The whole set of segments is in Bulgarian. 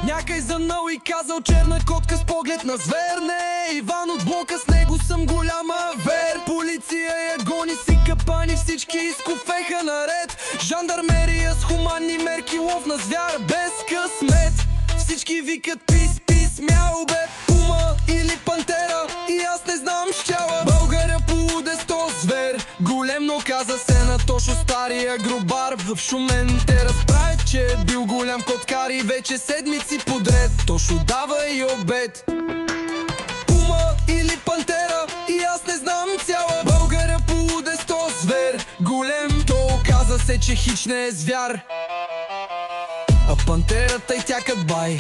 Някой занал и казал черна котка с поглед на звер. Не, Иван от блока, с него съм голяма вер. Полиция я гони, си капани, всички изкофеха наред. Жандармерия с хуманни мерки, лов на звяр без късмет. Всички викат пис, пис, мяу бе, пума или пантера, и аз не знам щяла. Българя полуде сто звер, голем, но каза се на Тошо стария грубар. В Шумен те разправят, че е бил голям коткар и вече седмици подред Тошо дава и обед. Пума или пантера, и аз не знам цяла. Българя полуде сто звер, голем, то оказа се, че хич не е звяр, а пантерата и тя кът бай.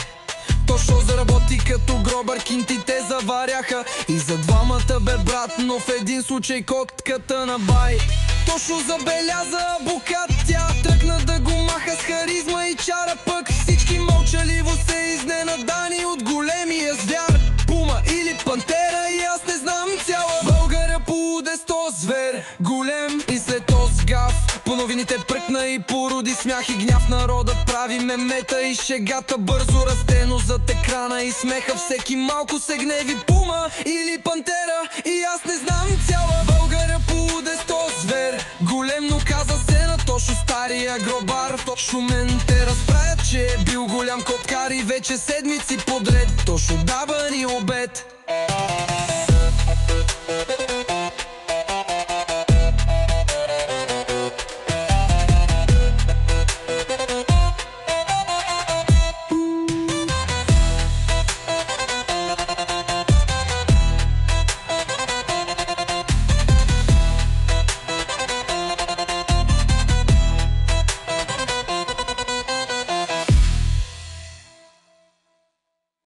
Тошо заработи като гробър, кинтите заваряха и за двамата бе брат, но в един случай котката на бай. Тошо забеляза абокат, тя тръгна да го маха с харизма и чара, пък всички мълчаливо се изненадани от големия звяр. Пума или пантера, и аз не знам цяла. Българя полуде сто звер, голем, и след този гаф по новините пръкна и породи смях и гняв. Народът прави мемета и шегата бързо расте, но зад екрана и смеха всеки малко се гневи. Пума или пантера, и аз не знам цяла. Българя полуде сто звер, голем, но каза се на Тошо стария гробар. В Шумен те разправят, че е бил голям коткар и вече седмици подред Тошо дава ни обед.